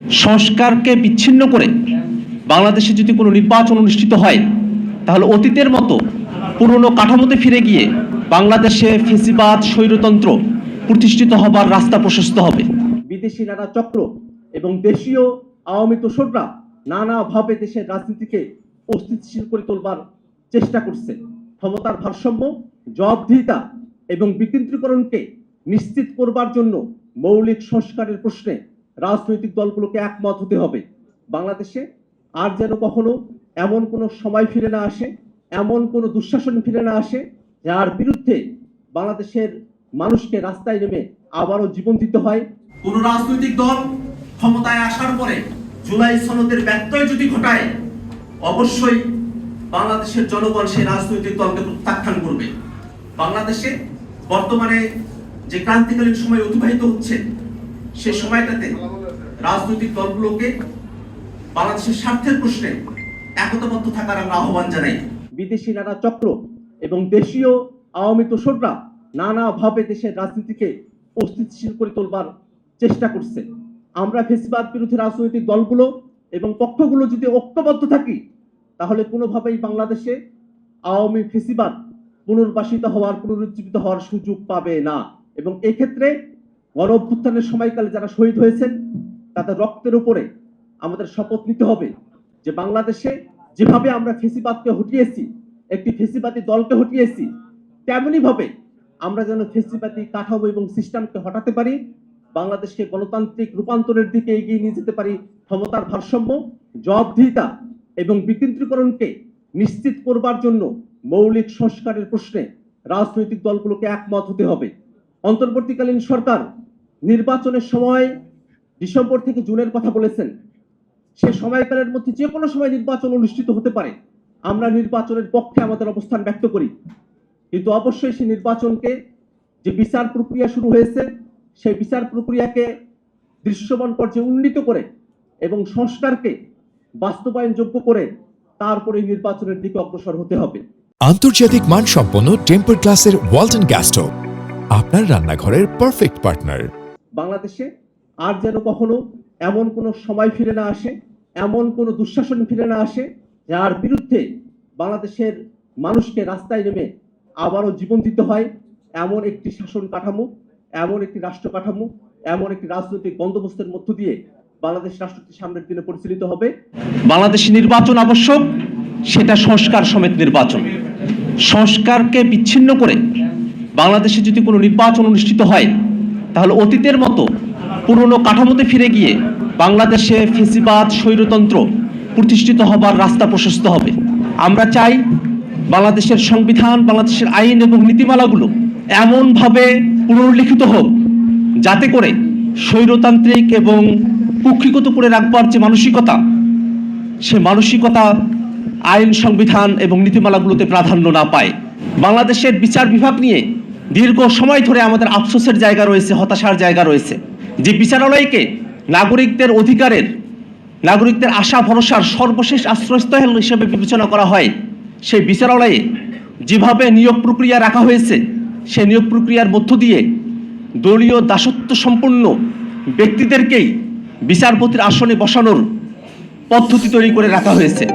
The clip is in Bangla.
সংস্কারকে বিচ্ছিন্ন করে বাংলাদেশে যদি কোনো নির্বাচন অনুষ্ঠিত হয় তাহলে অতীতের মতো পুরনো কাঠামোতে ফিরে গিয়ে বাংলাদেশে ফ্যাসিবাদ স্বৈরতন্ত্র প্রতিষ্ঠিত হবার রাস্তা প্রশস্ত হবে। বিদেশি নানা চক্র এবং দেশীয় আওয়ামী তোষররা নানাভাবে দেশের রাজনীতিকে অস্থিতিশীল করে তোলবার চেষ্টা করছে। ক্ষমতার ভারসাম্য, জবাবদিহিতা এবং বিকেন্দ্রীকরণকে নিশ্চিত করবার জন্য মৌলিক সংস্কারের প্রশ্নে রাজনৈতিক দলগুলোকে একমত হতে হবে। বাংলাদেশে আর যেন কখনো এমন কোনো সময় ফিরে না আসে, এমন কোনো দুঃশাসন ফিরে না আসে যার বিরুদ্ধে বাংলাদেশের মানুষকে রাস্তায় নেমে আবারও জীবন দিতে হয়। কোন রাজনৈতিক দল ক্ষমতায় আসার পরে জুলাই সনদের ব্যত্যয় যদি ঘটায়, অবশ্যই বাংলাদেশের জনগণ সেই রাজনৈতিক দলকে প্রত্যাখ্যান করবে। বাংলাদেশে বর্তমানে যে ক্রান্তিকালীন সময় অতিবাহিত হচ্ছে, সে সময়টাতে রাজনৈতিক দলগুলোকে বাংলাদেশের স্বার্থের প্রশ্নে একতাবদ্ধ থাকার আমরা আহ্বান জানাই। বিদেশি নানা চক্র এবং দেশীয় আওয়ামী তোষররা নানাভাবে দেশের রাজনীতিকে অস্থিতিশীল করে তোলবার চেষ্টা করছে। আমরা ফ্যাসিবাদ বিরোধী রাজনৈতিক দলগুলো এবং পক্ষগুলো যদি ঐক্যবদ্ধ থাকি, তাহলে কোনোভাবেই বাংলাদেশে আওয়ামী ফ্যাসিবাদ পুনর্বাসিত হওয়ার, পুনরুজ্জীবিত হওয়ার সুযোগ পাবে না। এবং এক্ষেত্রে গণ অভ্যুত্থানের সময়কালে যারা শহীদ হয়েছেন তাদের রক্তের উপরে আমাদের শপথ নিতে হবে যে বাংলাদেশে যেভাবে আমরা ফ্যাসিবাদকে হটিয়েছি, একটি ফ্যাসিবাদী দলকে হটিয়েছি, তেমনি ভাবে আমরা যেন ফ্যাসিবাদী কাঠামো এবং সিস্টেমকে হটাতে পারি, বাংলাদেশকে গণতান্ত্রিক রূপান্তরের দিকে এগিয়ে নিয়ে যেতে পারি। ক্ষমতার ভারসাম্য, জবাবদিহিতা এবং বিকেন্দ্রীকরণকে নিশ্চিত করবার জন্য মৌলিক সংস্কারের প্রশ্নে রাজনৈতিক দলগুলোকে একমত হতে হবে। অন্তর্বর্তীকালীন সরকার নির্বাচনের সময় ডিসেম্বর থেকে জুনের কথা বলেছেন। সে সময়কালের মধ্যে যে কোনো সময় নির্বাচন অনুষ্ঠিত হতে পারে। আমরা নির্বাচনের পক্ষে আমাদের অবস্থান ব্যক্ত করি, কিন্তু অবশ্যই সেই নির্বাচনকে, যে বিচার প্রক্রিয়া শুরু হয়েছে, সেই বিচার প্রক্রিয়াকে দৃশ্যমান পর্যায়ে উন্নীত করে এবং সংস্কারকে বাস্তবায়নযোগ্য করে তারপরে নির্বাচনের দিকে অগ্রসর হতে হবে। আন্তর্জাতিক মানসম্পন্ন টেম্পার গ্লাসের ওয়ালটন গ্যাস স্টোভ, আপনার রান্নাঘরের পারফেক্ট পার্টনার। বাংলাদেশে আর যেন কখনো এমন কোনো সময় ফিরে না আসে, এমন কোনো দুঃশাসন ফিরে না আসে যার বিরুদ্ধে বাংলাদেশের মানুষকে রাস্তায় নেমে আবারও জীবন দিতে হয়। এমন একটি শাসন কাঠামো, এমন একটি রাষ্ট্র কাঠামো, এমন একটি রাজনৈতিক বন্দোবস্তের মধ্য দিয়ে বাংলাদেশ রাষ্ট্রটি সামনের দিনে পরিচালিত হবে। বাংলাদেশি নির্বাচন আবশ্যক, সেটা সংস্কার সমেত নির্বাচন। সংস্কারকে বিচ্ছিন্ন করে বাংলাদেশে যদি কোনো নির্বাচন অনুষ্ঠিত হয় তাহলে অতীতের মতো পুরনো কাঠামোতে ফিরে গিয়ে বাংলাদেশে ফ্যাসিবাদ স্বৈরতন্ত্র প্রতিষ্ঠিত হবার রাস্তা প্রশস্ত হবে। আমরা চাই বাংলাদেশের সংবিধান, বাংলাদেশের আইন এবং নীতিমালাগুলো এমনভাবে পুনর্লিখিত হোক যাতে করে স্বৈরতান্ত্রিক এবং কুক্ষিগত করে রাখবার যে মানসিকতা, সে মানসিকতা আইন, সংবিধান এবং নীতিমালাগুলোতে প্রাধান্য না পায়। বাংলাদেশের বিচার বিভাগ নিয়ে দীর্ঘ সময় ধরে আমাদের আফসোসের জায়গা রয়েছে, হতাশার জায়গা রয়েছে। যে বিচারালয়কে নাগরিকদের অধিকারের, নাগরিকদের আশা ভরসার সর্বশেষ আশ্রয়স্থল হিসেবে বিবেচনা করা হয়, সেই বিচারালয়ে যেভাবে নিয়োগ প্রক্রিয়া রাখা হয়েছে, সেই নিয়োগ প্রক্রিয়ার মধ্য দিয়ে দলীয় দাসত্ব সম্পন্ন ব্যক্তিদেরকেই বিচারপতির আসনে বসানোর পদ্ধতি তৈরি করে রাখা হয়েছে।